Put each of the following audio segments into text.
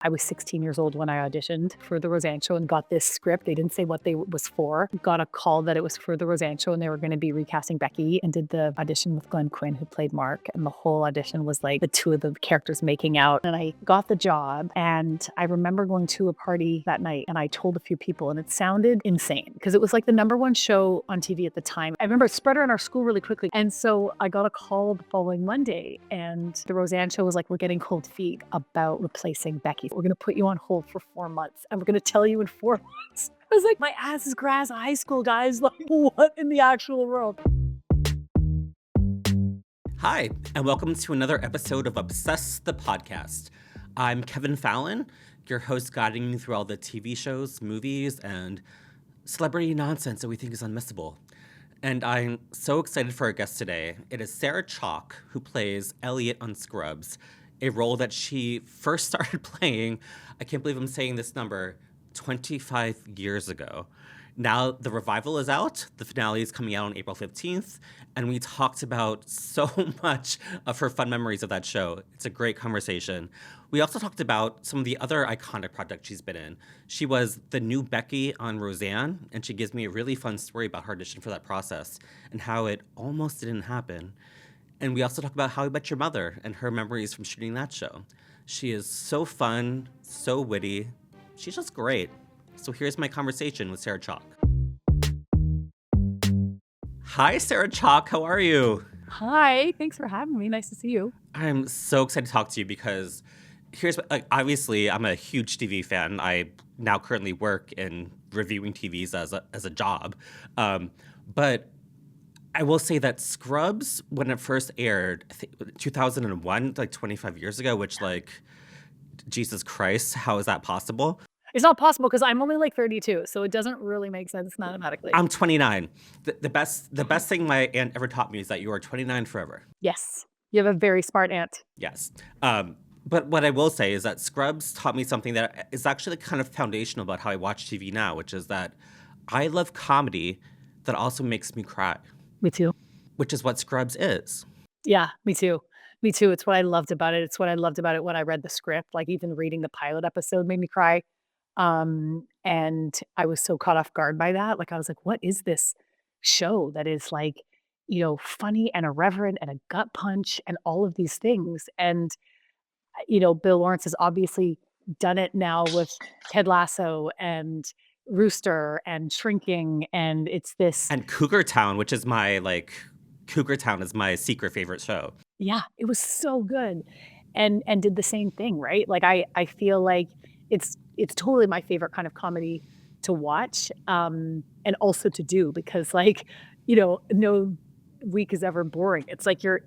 I was 16 years old when I auditioned for the Roseanne show and got this script. They didn't say what they was for. Got a call that it was for the Roseanne show and they were going to be recasting Becky, and did the audition with Glenn Quinn, who played Mark. And the whole audition was like the two of the characters making out. And I got the job, and I remember going to a party that night and I told a few people, and it sounded insane because it was like the #1 show on TV at the time. I remember it spread around our school really quickly. And so I got a call the following Monday, and the Roseanne show was like, we're getting cold feet about replacing Becky. We're going to put you on hold for 4 months, and we're going to tell you in 4 months. I was like, my ass is grass high school, guys. Like, what in the actual world? Hi, and welcome to another episode of Obsess the Podcast. I'm Kevin Fallon, your host, guiding you through all the TV shows, movies, and celebrity nonsense that we think is unmissable. And I'm so excited for our guest today. It is Sarah Chalke, who plays Elliot on Scrubs, a role that she first started playing, I can't believe I'm saying this number, 25 years ago. Now the revival is out. The finale is coming out on April 15th, and we talked about so much of her fun memories of that show. It's a great conversation. We also talked about some of the other iconic projects she's been in. She was the new Becky on Roseanne, and she gives me a really fun story about her audition for that process and how it almost didn't happen. And we also talk about How I Met Your Mother and her memories from shooting that show. She is so fun, so witty. She's just great. So here's my conversation with Sarah Chalke. Hi, Sarah Chalke. How are you? Hi, thanks for having me. Nice to see you. I'm so excited to talk to you because here's obviously I'm a huge TV fan. I now currently work in reviewing TVs as a job, but I will say that Scrubs, when it first aired, I think 2001, like 25 years ago, which Jesus Christ, how is that possible? It's not possible because I'm only like 32, so it doesn't really make sense mathematically. I'm 29. The best thing my aunt ever taught me is that you are 29 forever. Yes, you have a very smart aunt. Yes. But what I will say is that Scrubs taught me something that is actually kind of foundational about how I watch TV now, which is that I love comedy that also makes me cry. Me too. Which is what Scrubs is. Yeah, me too. Me too. It's what I loved about it. It's what I loved about it when I read the script. Like, even reading the pilot episode made me cry. And I was so caught off guard by that. Like, I was like, what is this show that is like, funny and irreverent and a gut punch and all of these things? And, Bill Lawrence has obviously done it now with Ted Lasso and Rooster and Shrinking. And it's this. And Cougar Town, which is Cougar Town is my secret favorite show. Yeah, it was so good. And did the same thing, right? Like, I feel like it's totally my favorite kind of comedy to watch, and also to do, because no week is ever boring. It's like you're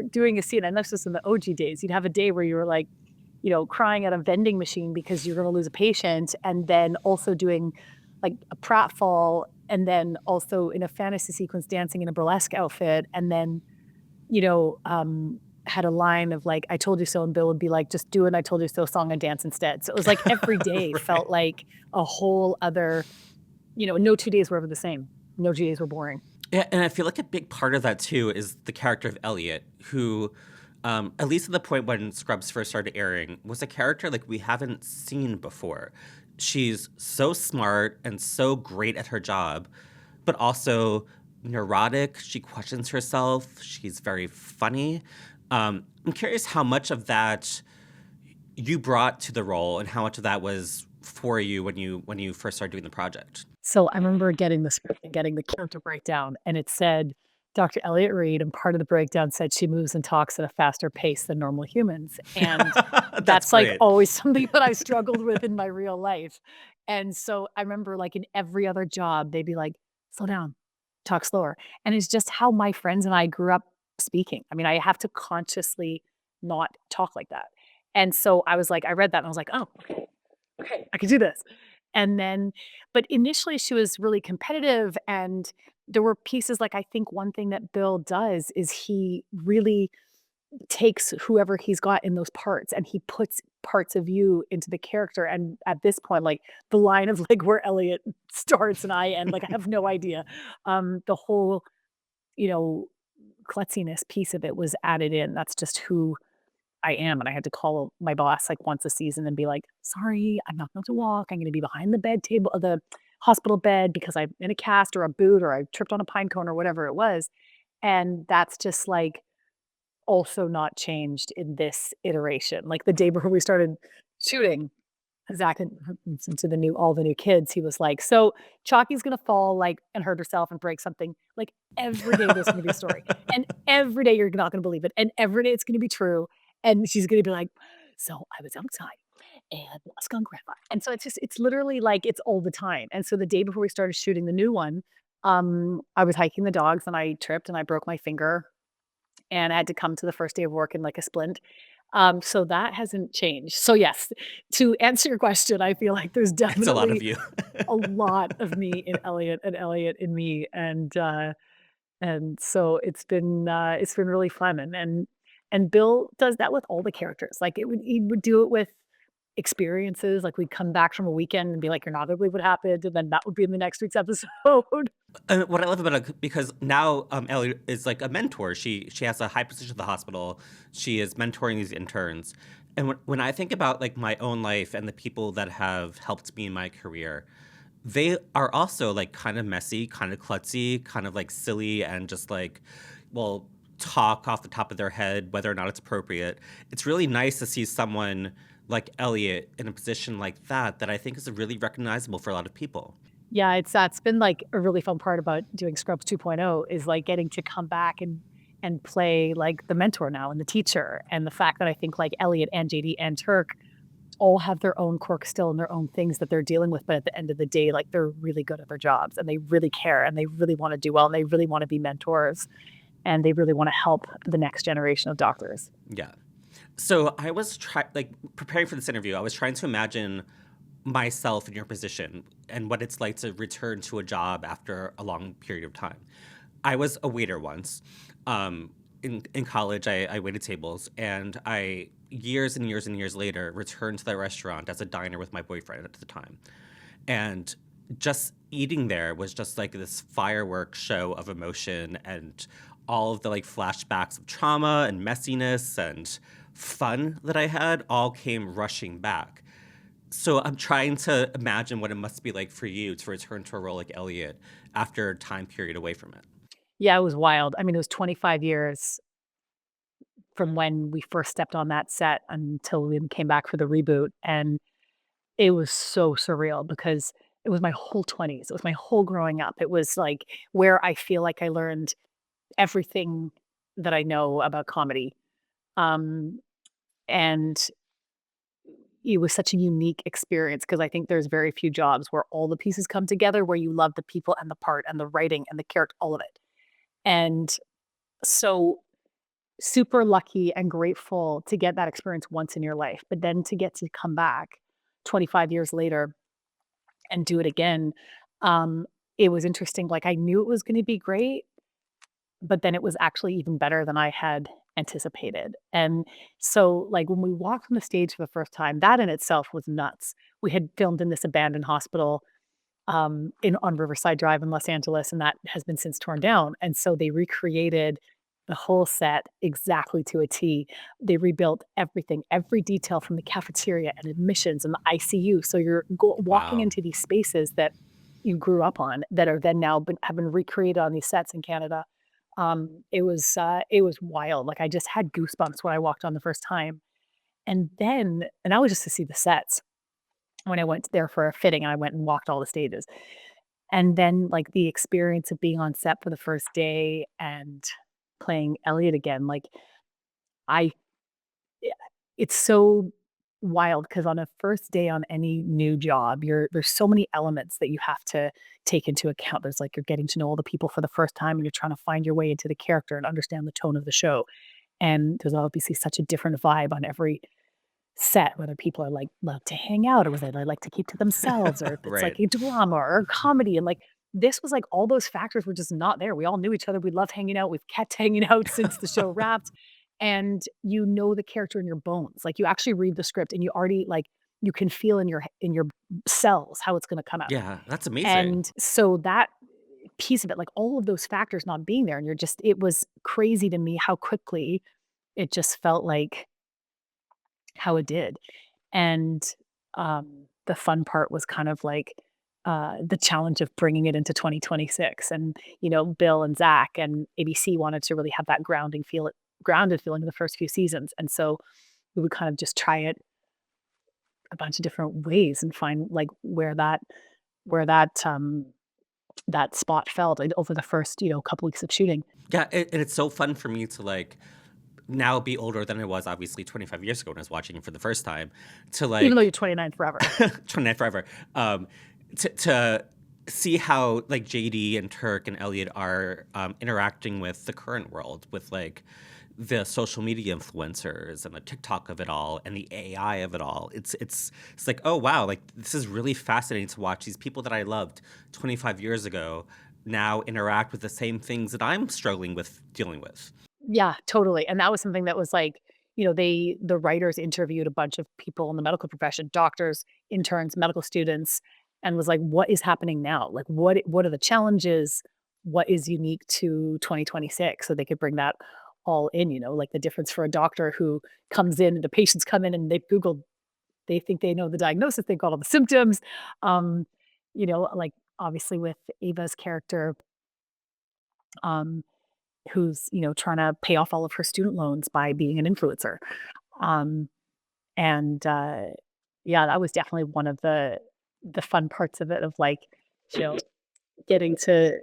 doing a scene, and that's just in the OG days. You'd have a day where you were like, crying at a vending machine because you're gonna lose a patient, and then also doing like a pratfall, and then also in a fantasy sequence dancing in a burlesque outfit, and then, had a line of like, I told you so, and Bill would be like, just do an I told you so song and dance instead. So it was like every day Right. felt like a whole other, no 2 days were ever the same. No 2 days were boring. Yeah, and I feel like a big part of that too is the character of Elliot, who, at least at the point when Scrubs first started airing, was a character like we haven't seen before. She's so smart and so great at her job, but also neurotic. She questions herself. She's very funny. I'm curious how much of that you brought to the role and how much of that was for you when you first started doing the project. So I remember getting the script and getting the character breakdown, and it said Dr. Elliot Reed, and part of the breakdown said she moves and talks at a faster pace than normal humans. And that's like great. always something that I've struggled with in my real life. And so I remember, like, in every other job, they'd be like, slow down, talk slower. And it's just how my friends and I grew up speaking. I mean, I have to consciously not talk like that. And so I was like, I read that and I was like, oh, okay, I can do this. And then, but initially she was really competitive, and there were pieces, like, I think one thing that Bill does is he really takes whoever he's got in those parts and he puts parts of you into the character. And at this point, like, the line of like where Elliot starts and I end, like, I have no idea. The whole, you know, klutziness piece of it was added in. That's just who I am, and I had to call my boss, like, once a season and be like, "Sorry, I'm not going to walk. I'm gonna be behind the bed table the hospital bed because I'm in a cast or a boot or I tripped on a pine cone," or whatever it was, and that's just, like, also not changed in this iteration. Like, the day before we started shooting, Zach had to the new all the new kids, he was like, "So, Chalke's gonna fall, like, and hurt herself and break something, like, every day there's gonna be a story, and every day you're not gonna believe it, and every day it's gonna be true," and she's gonna be like, "So, I was outside and a skunk ran by," and so it's literally like it's all the time, and so the day before we started shooting the new one, I was hiking the dogs and I tripped and I broke my finger, and I had to come to the first day of work in, like, a splint. So that hasn't changed. So, yes, to answer your question, I feel like there's It's a lot of definitely you. a lot of me in Elliot and Elliot in me, and so it's been really fun, and Bill does that with all the characters. Like, he would do it with experiences, like, we'd come back from a weekend and be like, "You're not gonna believe what happened," and then that would be in the next week's episode. What I love about it, because now Ellie is like a mentor. She has a high position at the hospital. She is mentoring these interns. And when I think about like my own life and the people that have helped me in my career, they are also like kind of messy, kind of klutzy, kind of like silly, and just like, well, talk off the top of their head whether or not it's appropriate. It's really nice to see someone like Elliot in a position like that I think is really recognizable for a lot of people. Yeah, it's been, like, a really fun part about doing Scrubs 2.0 is, like, getting to come back and play, like, the mentor now and the teacher, and the fact that I think, like, Elliot and JD and Turk all have their own quirks still and their own things that they're dealing with, but at the end of the day, like, they're really good at their jobs, and they really care, and they really wanna do well, and they really wanna be mentors, and they really wanna help the next generation of doctors. Yeah. So I was like preparing for this interview. I was trying to imagine myself in your position and what it's like to return to a job after a long period of time. I was a waiter once. In college, I waited tables, and I years and years and years later returned to that restaurant as a diner with my boyfriend at the time, and just eating there was just like this fireworks show of emotion and all of the like flashbacks of trauma and messiness and fun that I had all came rushing back. So I'm trying to imagine what it must be like for you to return to a role like Elliot after a time period away from it. Yeah, it was wild. I mean, it was 25 years from when we first stepped on that set until we came back for the reboot, and it was so surreal because it was my whole 20s, it was my whole growing up, it was, like, where I feel like I learned everything that I know about comedy, um, and it was such a unique experience because I think there's very few jobs where all the pieces come together, where you love the people and the part and the writing and the character, all of it, and so super lucky and grateful to get that experience once in your life, but then to get to come back 25 years later and do it again, um, it was interesting, like, I knew it was gonna be great, but then it was actually even better than I had anticipated, and so, like, when we walked on the stage for the first time, that in itself was nuts. We had filmed in this abandoned hospital, in on Riverside Drive in Los Angeles, and that has been since torn down, and so they recreated the whole set exactly to a T. They rebuilt everything, every detail from the cafeteria and admissions and the ICU, so you're walking Wow. into these spaces that you grew up on that are then now have been recreated on these sets in Canada. It was wild, like, I just had goosebumps when I walked on the first time, and that was just to see the sets. When I went there for a fitting, I went and walked all the stages. And then, like, the experience of being on set for the first day and playing Elliot again, like, I yeah, it's so wild because on a first day on any new job, there's so many elements that you have to take into account. There's, like, you're getting to know all the people for the first time, and you're trying to find your way into the character and understand the tone of the show. And there's obviously such a different vibe on every set, whether people are like love to hang out or whether they like to keep to themselves or if it's like Right. a drama or comedy. And like this was like all those factors were just not there. We all knew each other. We loved hanging out. We've kept hanging out since the show wrapped. And you know the character in your bones. Like you actually read the script and you already like you can feel in your cells how it's gonna come out. Yeah, that's amazing. And so that piece of it, like all of those factors not being there, and you're just it was crazy to me how quickly it just felt like how it did. And, the fun part was kind of like, the challenge of bringing it into 2026, and, Bill and Zach and ABC wanted to really have that grounded feeling in the first few seasons, and so we would kind of just try it a bunch of different ways and find, like, where that spot felt, like, over the first, couple weeks of shooting. Yeah, and it's so fun for me to, like, now be older than I was, obviously, 25 years ago when I was watching it for the first time, to, Even though like you're 29 forever. 29 forever, to see how, like, JD and Turk and Elliot are, interacting with the current world, with, like, the social media influencers and the TikTok of it all and the AI of it all. It's like, "Oh, wow, like, this is really fascinating to watch these people that I loved 25 years ago now interact with the same things that I'm struggling with dealing with." Yeah, totally, and that was something that was like, the writers interviewed a bunch of people in the medical profession, doctors, interns, medical students, and was like, "What is happening now? Like, what are the challenges? What is unique to 2026?" So they could bring that all in, like the difference for a doctor who comes in, the patients come in and they've Googled, they think they know the diagnosis, they've got all the symptoms. Um, like obviously with Ava's character, um, who's, trying to pay off all of her student loans by being an influencer. Um, and yeah, that was definitely one of the fun parts of it, of like, you know, getting to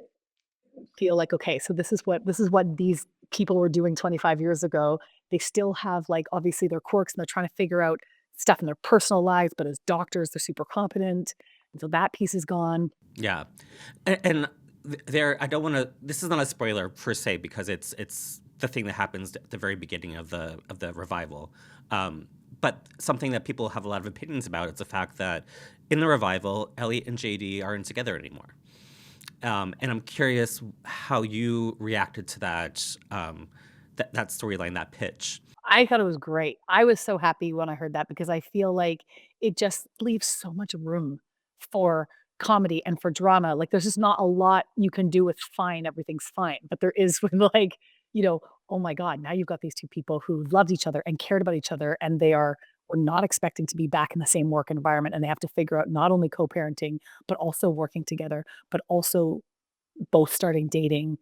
feel like, okay, so this is what these people were doing 25 years ago. They still have, like, obviously their quirks and they're trying to figure out stuff in their personal lives, but as doctors, they're super competent. And so that piece is gone. Yeah. And there, I don't wanna this is not a spoiler per se because it's the thing that happens at the very beginning of the revival. But something that people have a lot of opinions about is the fact that in the revival, Elliot and JD aren't together anymore. And I'm curious how you reacted to that storyline, that pitch. I thought it was great. I was so happy when I heard that because I feel like it just leaves so much room for comedy and for drama. Like, there's just not a lot you can do with fine, everything's fine. But there is with, like, oh my God, now you've got these two people who loved each other and cared about each other, and were not expecting to be back in the same work environment. And they have to figure out not only co parenting, but also working together, but also both starting dating.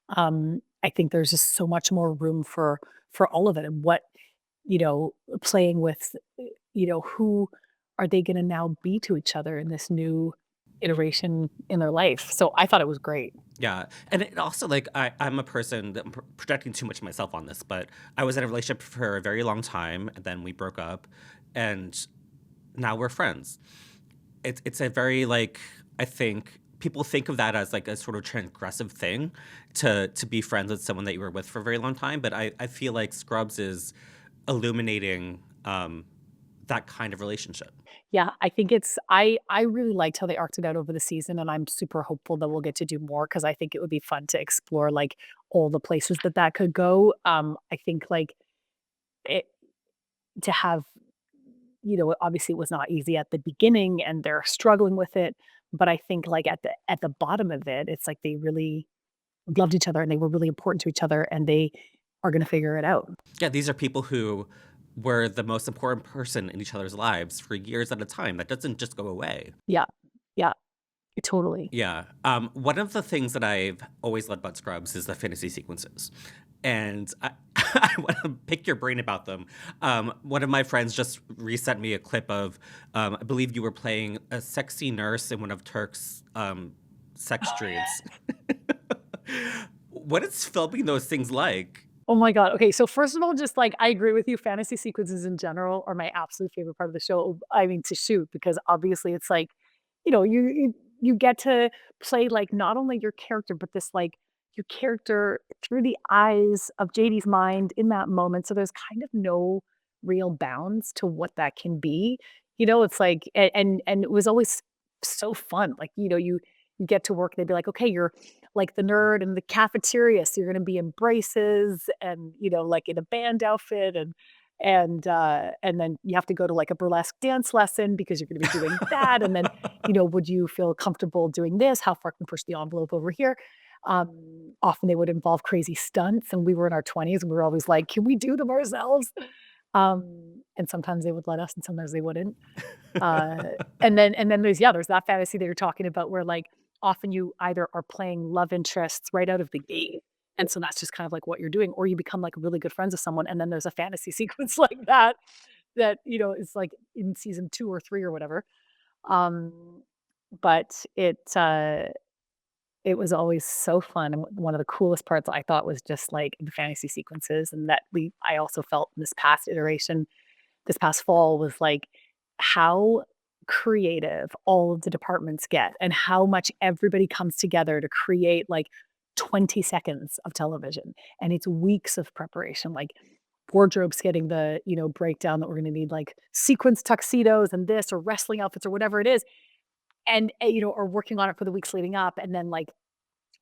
I think there's just so much more room for all of it, and what, playing with, who are they gonna now be to each other in this new iteration in their life. So I thought it was great. Yeah, and it also, like, I'm a person that I'm projecting too much of myself on this, but I was in a relationship for a very long time, and then we broke up, and now we're friends. It's a very, like, I think people think of that as, like, a sort of transgressive thing to be friends with someone that you were with for a very long time, but I feel like Scrubs is illuminating, that kind of relationship. Yeah, I think I really liked how they arced it out over the season, and I'm super hopeful that we'll get to do more because I think it would be fun to explore, like, all the places that that could go. I think, like, it to have, obviously it was not easy at the beginning and they're struggling with it, but I think, like, at the bottom of it, it's like they really loved each other and they were really important to each other and they are gonna figure it out. Yeah, these are people who were the most important person in each other's lives for years at a time. That doesn't just go away. Yeah. Yeah, totally. Yeah. One of the things that I've always loved about Scrubs is the fantasy sequences. And I want to pick your brain about them. One of my friends just resent me a clip of, I believe you were playing a sexy nurse in one of Turk's sex dreams. What is filming those things like? Oh my god. Okay, so first of all, just, like, I agree with you, fantasy sequences in general are my absolute favorite part of the show. I mean, to shoot, because obviously it's like, you get to play, like, not only your character, but this, like, your character through the eyes of JD's mind in that moment, so there's kind of no real bounds to what that can be. It's like, and it was always so fun. Like, you get to work, they'd be like, "Okay, you're like the nerd in the cafeteria, so you're gonna be in braces and, like, in a band outfit, and then you have to go to, like, a burlesque dance lesson because you're gonna be doing that, and then, would you feel comfortable doing this? How far can you push the envelope over here?" Often they would involve crazy stunts, and we were in our 20s, and we were always like, "Can we do them ourselves?" And sometimes they would let us and sometimes they wouldn't. Uh, and then there's that fantasy that you're talking about where, like, often you either are playing love interests right out of the gate, and so that's just kind of like what you're doing, or you become, like, really good friends with someone, and then there's a fantasy sequence like that, is, like, in season 2 or 3 or whatever. Um, but it was always so fun, and one of the coolest parts I thought was just, like, the fantasy sequences, and that I also felt in this past iteration, this past fall, was, like, how creative all of the departments get and how much everybody comes together to create, like, 20 seconds of television, and it's weeks of preparation, like, wardrobes getting the, breakdown that we're gonna need, like, sequence tuxedos and this or wrestling outfits or whatever it is, and, or working on it for the weeks leading up, and then, like,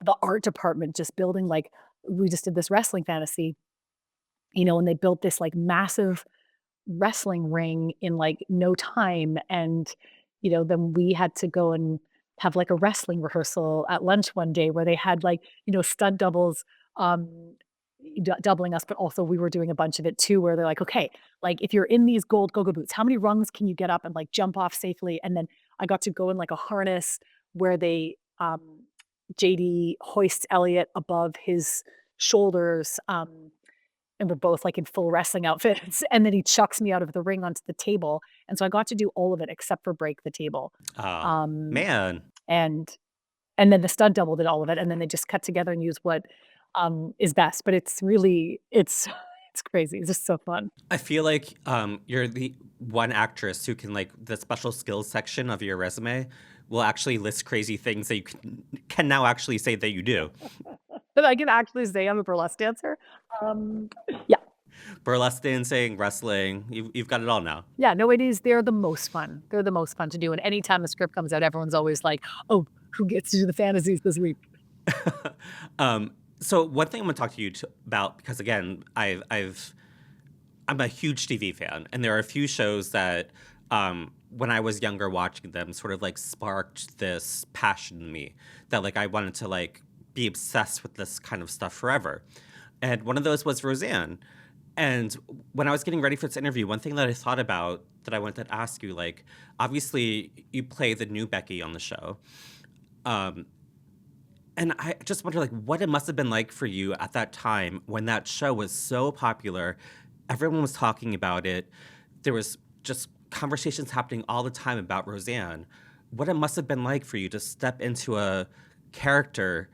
the art department just building, like, we just did this wrestling fantasy, and they built this, like, massive wrestling ring in, like, no time, and, then we had to go and have, like, a wrestling rehearsal at lunch one day where they had, like, stunt doubles, um, doubling us, but also we were doing a bunch of it too, where they're like, "Okay, like, if you're in these gold go-go boots, how many rungs can you get up and, like, jump off safely?" And then I got to go in, like, a harness where JD hoists Elliot above his shoulders, and we're both, like, in full wrestling outfits, and then he chucks me out of the ring onto the table, and so I got to do all of it except for break the table. Oh, Um, man. and and then the stunt double did all of it, and then they just cut together and use what, is best, but it's it's crazy, it's just so fun. I feel like you're the one actress who can, like, the special skills section of your resume will actually list crazy things that you can now actually say that you do. But I can actually say I'm a burlesque dancer. Um, yeah, Burlesque dancing, wrestling, you've got it all now. yeah, no, it is they're the most fun. They're the most fun to do, and anytime the script comes out, everyone's always like, "Oh, who gets to do the fantasies this week?" um, so one thing I'm gonna talk to you about, because again, I'm a huge TV fan, and there are a few shows that, when I was younger watching them, sort of like sparked this passion in me that, like, I wanted to, like, be obsessed with this kind of stuff forever. And one of those was Roseanne. And when I was getting ready for this interview, one thing that I thought about that I wanted to ask you, like, obviously you play the new Becky on the show. Um, and I just wonder, like, what it must have been like for you at that time when that show was so popular. Everyone was talking about it. There was just conversations happening all the time about Roseanne. What it must have been like for you to step into a character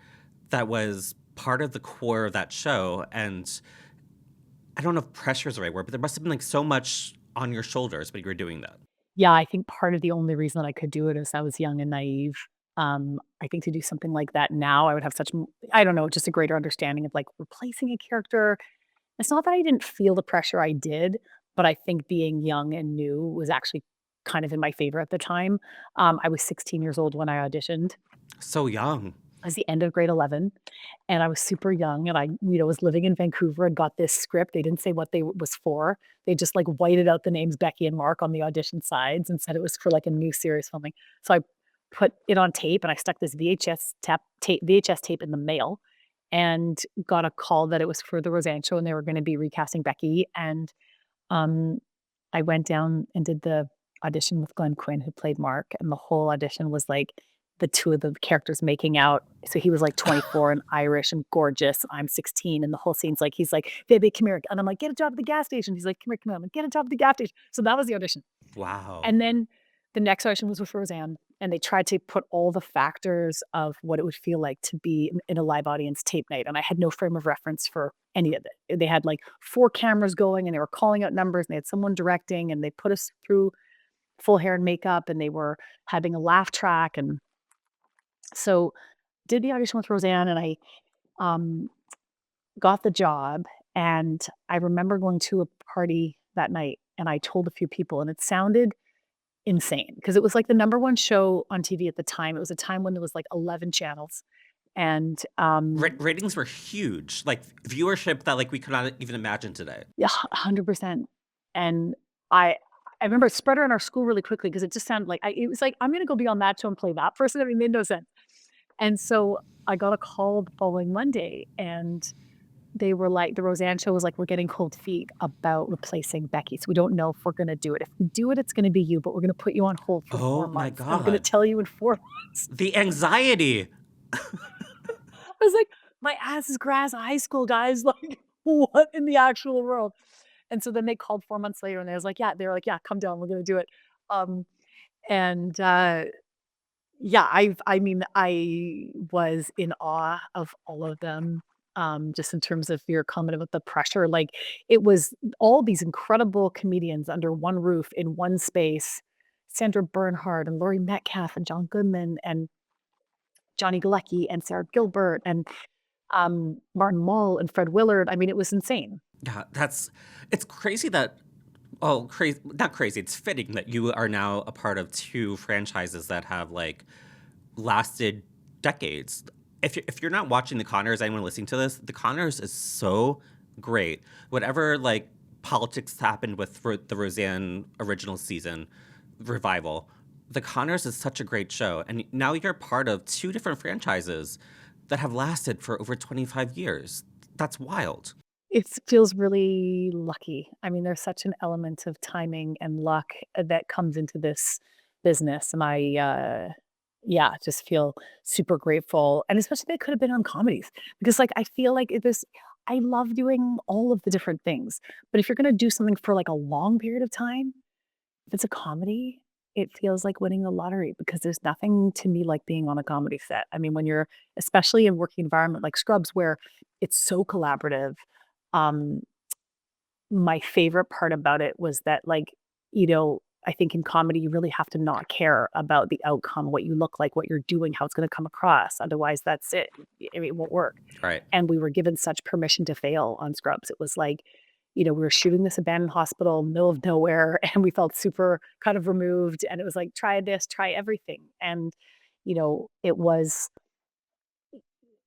that was part of the core of that show. And I don't know if pressure is the right word, but there must have been, like, so much on your shoulders when you were doing that. Yeah, I think part of the only reason that I could do it is I was young and naive. I think to do something like that now, I would have such I don't know, just a greater understanding of, like, replacing a character. It's not that I didn't feel the pressure, I did, but I think being young and new was actually kind of in my favor at the time. I was 16 years old when I auditioned. So young. It was the end of grade 11, and I was super young, and I, was living in Vancouver and got this script. They didn't say what they was for. They just, like, whited out the names Becky and Mark on the audition sides and said it was for, like, a new series filming. So I put it on tape, and I stuck this VHS tape in the mail and got a call that it was for the Roseanne show, and they were gonna be recasting Becky, and, um, I went down and did the audition with Glenn Quinn, who played Mark, and the whole audition was, like, the 2 of the characters making out. So he was, like, 24 and Irish and gorgeous, I'm 16, and the whole scene's like he's like, "Baby, come here," and I'm like, "Get a job at the gas station." He's like, "Come here, come here." I'm like, "Get a job at the gas station." So that was the audition. Wow. And then the next audition was with Roseanne, and they tried to put all the factors of what it would feel like to be in a live audience tape night, and I had no frame of reference for any of it. They had, like, 4 cameras going, and they were calling out numbers, and they had someone directing, and they put us through full hair and makeup, and they were having a laugh track, and so did the audition with Roseanne, and I, um, got the job, and I remember going to a party that night, and I told a few people, and it sounded insane because it was, like, the number 1 show on TV at the time. It was a time when there was, like, 11 channels, and, Ratings were huge, like, viewership that, like, we could not even imagine today. yeah, 100%, and I I remember it spread around our school really quickly because it just sounded like it was like, "I'm gonna go be on that show and play that person." I mean, it made no sense, and so I got a call the following Monday, and they were like the Roseanne show was like, "We're getting cold feet about replacing Becky, so we don't know if we're gonna do it. If we do it, it's gonna be you, but we're gonna put you on hold for 4 Oh my months, and we're gonna god. tell you in 4 months." The anxiety. I was like, "My ass is grass high school, guys, like, what in the actual world?" And so then they called 4 months later, and they was like, "Yeah," they were like, "Yeah, come down, we're gonna do it." Um, and, yeah, I mean, I was in awe of all of them, just in terms of your comment about the pressure, like, it was all these incredible comedians under one roof in one space, Sandra Bernhard and Laurie Metcalf and John Goodman and Johnny Galecki and Sarah Gilbert and, Martin Mull and Fred Willard. I mean, it was insane. Yeah, it's crazy that oh, crazy, not crazy, it's fitting that you are now a part of two franchises that have, like, lasted decades. If you're not watching The Conners, anyone listening to this, The Conners is so great. Whatever, like, politics happened with the Roseanne original season revival, The Conners is such a great show, and now you're part of two different franchises that have lasted for over 25 years. That's wild. It feels really lucky. I mean, there's such an element of timing and luck that comes into this business, and yeah, just feel super grateful, and especially that it could have been on comedies because, like, I feel like it is I love doing all of the different things, but if you're gonna do something for, like, a long period of time, if it's a comedy, it feels like winning the lottery because there's nothing to me like being on a comedy set. I mean, when you're especially in working environment like Scrubs where it's so collaborative, um, my favorite part about it was that, like, I think in comedy, you really have to not care about the outcome, what you look like, what you're doing, how it's gonna come across. Otherwise, that's it. I mean, it won't work. Right. And we were given such permission to fail on Scrubs. It was like, we were shooting this abandoned hospital, middle of nowhere, and we felt super kind of removed. And it was like, try this, try everything. And, it was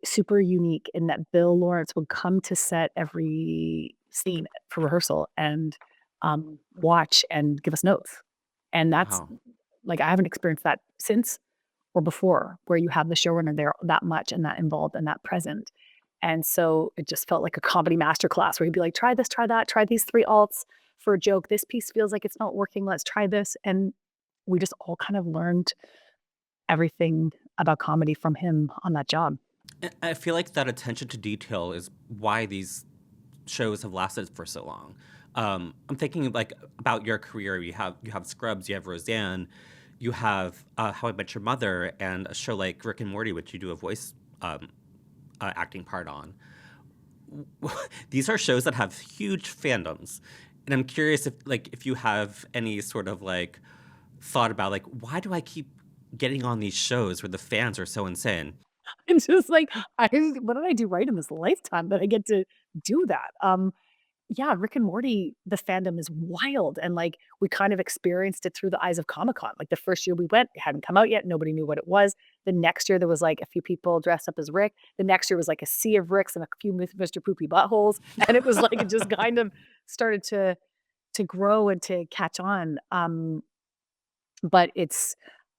super unique in that Bill Lawrence would come to set every scene for rehearsal and watch and give us notes. And that's Wow. like I haven't experienced that since or before, where you have the showrunner there that much and that involved and that present. And so it just felt like a comedy masterclass where he'd be like, try this, try that, try these three alts for a joke. This piece feels like it's not working. Let's try this. And we just all kind of learned everything about comedy from him on that job. I feel like that attention to detail is why these shows have lasted for so long. I'm thinking like about your career. You have Scrubs, you have Roseanne, you have How I Met Your Mother, and a show like Rick and Morty, which you do a voice acting part on. These are shows that have huge fandoms, and I'm curious if you have any sort of like thought about like why do I keep getting on these shows where the fans are so insane? I'm just like, what did I do right in this lifetime that I get to do that? Yeah, Rick and Morty, the fandom is wild, and, like, we kind of experienced it through the eyes of Comic-Con. Like, the first year we went, it hadn't come out yet, nobody knew what it was. The next year, there was, like, a few people dressed up as Rick. The next year was, like, a sea of Ricks and a few Mr. Poopy buttholes, and it was like it just kind of started to grow and to catch on. But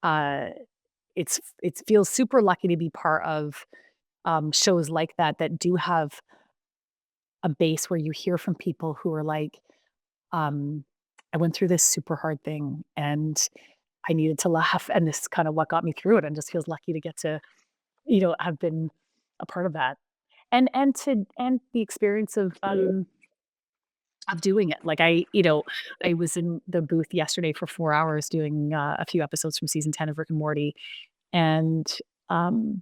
uh, it feels super lucky to be part of, shows like that that do have a base where you hear from people who are like, um, "I went through this super hard thing, and I needed to laugh, and this is kinda what got me through it," and just feels lucky to get to, have been a part of that. And the experience of doing it. Like, I was in the booth yesterday for 4 hours doing, a few episodes from season 10 of Rick and Morty, and, um,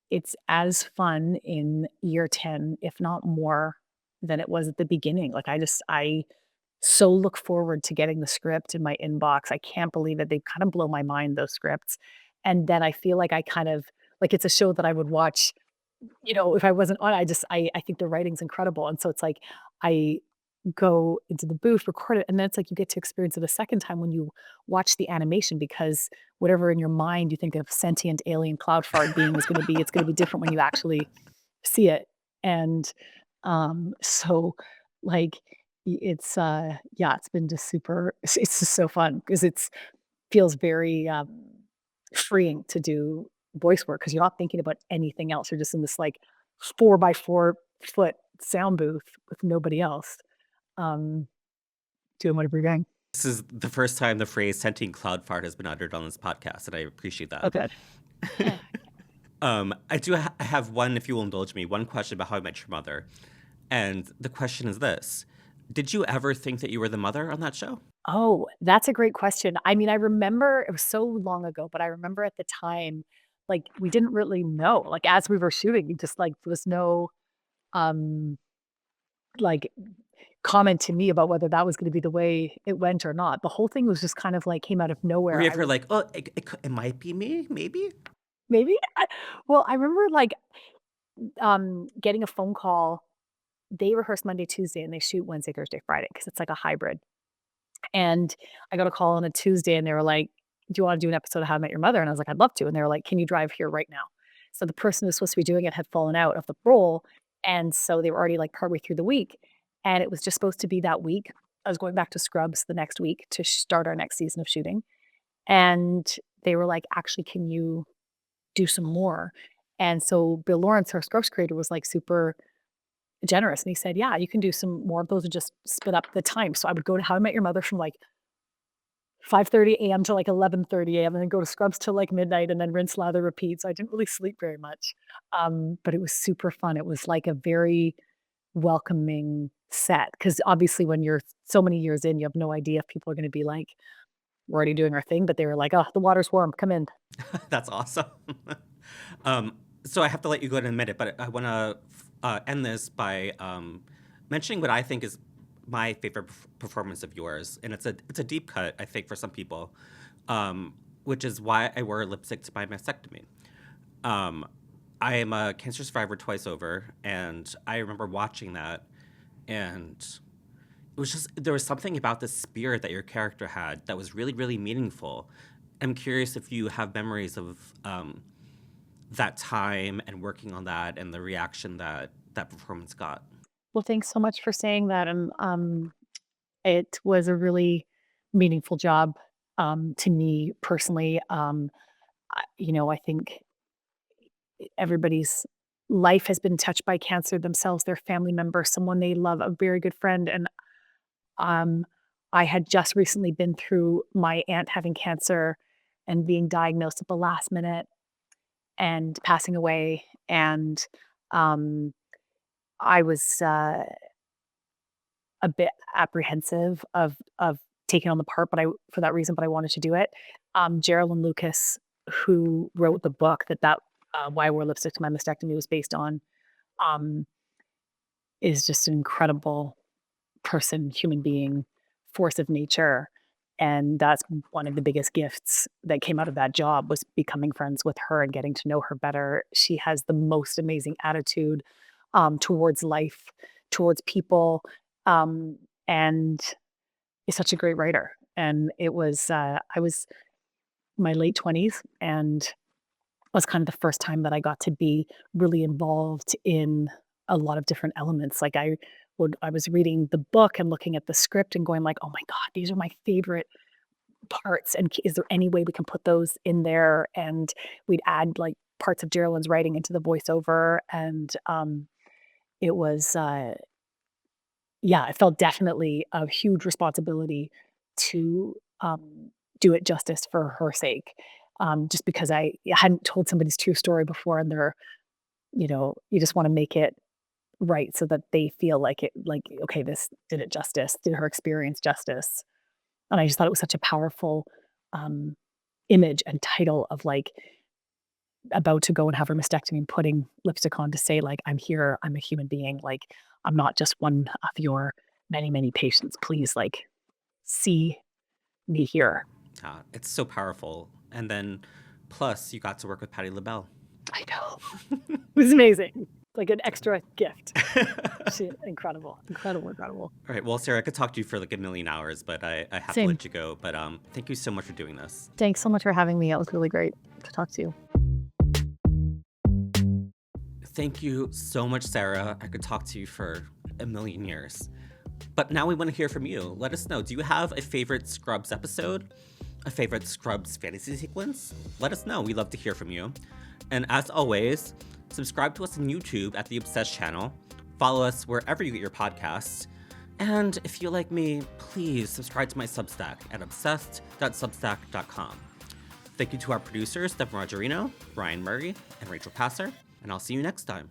it's as fun in year 10, if not more, than it was at the beginning. Like, I so look forward to getting the script in my inbox. I can't believe it. They kind of blow my mind, those scripts. And then I feel like I kind of like it's a show that I would watch, if I wasn't on. I think the writing's incredible. And so it's like I go into the booth, record it, and then it's like you get to experience it a second time when you watch the animation because whatever in your mind you think of sentient alien cloud fart being is gonna be, it's gonna be different when you actually see it. And, so, like, yeah, it's been just super it's just so fun because it's feels very, freeing to do voice work because 'cause you're not thinking about anything else. You're just in this, like, 4 by 4 foot sound booth with nobody else, um, doing whatever you're doing. This is the first time the phrase sentient cloud fart has been uttered on this podcast, and I appreciate Oh, that. good. Eh. I have one, if you will indulge me, one question about How I Met Your Mother. And the question is this. Did you ever think that you were the mother on that show? Oh, that's a great question. I mean, I remember it was so long ago, but I remember at the time, like, we didn't really know. Like, as we were shooting, just like there was no um like comment to me about whether that was gonna be the way it went or not. The whole thing was just kind of like came out of Were nowhere. you I ever like, oh, it might be me, maybe? maybe I remember like getting a phone call. They rehearse Monday, Tuesday, and they shoot Wednesday, Thursday, Friday because it's like a hybrid. And I got a call on a Tuesday and they were like, "Do you wanna do an episode of How I Met Your Mother?" And I was like, "I'd love to." And they were like, "Can you drive here right now?" So the person who's supposed to be doing it had fallen out of the role, and so they were already, like, partway through the week, and it was just supposed to be that week. I was going back to Scrubs the next week to start our next season of shooting, and they were like, "Actually, can you do some more?" And so Bill Lawrence, our Scrubs creator, was, like, super generous, and he said, "Yeah, you can do some more of those and just split up the time." So I would go to How I Met Your Mother from, like, 5:30 AM to, like, 11:30 AM, and then go to Scrubs till, like, midnight, and then rinse, lather, repeat, so I didn't really sleep very much, but it was super fun. It was, like, a very welcoming set because obviously, when you're so many years in, you have no idea if people are gonna be like, "We're already doing our thing," but they were like, "Oh, the water's warm, come in." That's awesome. So I have to let you go in a minute, but I want to end this by mentioning what I think is my favorite performance of yours, and it's a deep cut, I think, for some people, which is why I wore lipstick to my mastectomy. Um, I am a cancer survivor twice over, and I remember watching that, and it was just there was something about the spirit that your character had that was really, really meaningful. I'm curious if you have memories of that time and working on that and the reaction that that performance got. Well, thanks so much for saying that, and, it was a really meaningful job, to me personally. I think everybody's life has been touched by cancer themselves, their family member, someone they love, a very good friend, and, um, I had just recently been through my aunt having cancer and being diagnosed at the last minute and passing away, and, um, I was, a bit apprehensive of taking on the part, but I for that reason, but I wanted to do it. Geraldine Lucas, who wrote the book Why I Wore Lipstick to My Mastectomy was based on, um, is just an incredible person, human being, force of nature, and that's one of the biggest gifts that came out of that job was becoming friends with her and getting to know her better. She has the most amazing attitude, towards life, towards people, um, and is such a great writer. And I was my late 20s and was kind of the first time that I got to be really involved in a lot of different elements. Like I was reading the book and looking at the script and going like, "Oh my god, these are my favorite parts, and is there any way we can put those in there?" And we'd add like parts of Geraldine's writing into the voiceover, and it was yeah, it felt definitely a huge responsibility to do it justice for her sake. Just because I hadn't told somebody's true story before, and you just want to make it right so that they feel like okay, this did it justice, did her experience justice. And I just thought it was such a powerful um, image and title of like about to go and have her mastectomy and putting lipstick on to say like, "I'm here, I'm a human being, like I'm not just one of your many, many patients. Please like see me here." It's so powerful. And then plus you got to work with Patti LaBelle. I know. It was amazing. Like an extra gift. She incredible, incredible, incredible. All right. Well, Sarah, I could talk to you for like a million hours, but I have to Same. let you go. But thank you so much for doing this. Thanks so much for having me. It was really great to talk to you. Thank you so much, Sarah. I could talk to you for a million years. But now we want to hear from you. Let us know. Do you have a favorite Scrubs episode? A favorite Scrubs fantasy sequence? Let us know. We love to hear from you. And as always, subscribe to us on YouTube at the Obsessed channel Follow us wherever you get your podcasts. And if you like me, please subscribe to my Substack at obsessed.substack.com. Thank you to our producers, Stephen Rogerino, Brian Murray, and Rachel Passer, and I'll see you next time.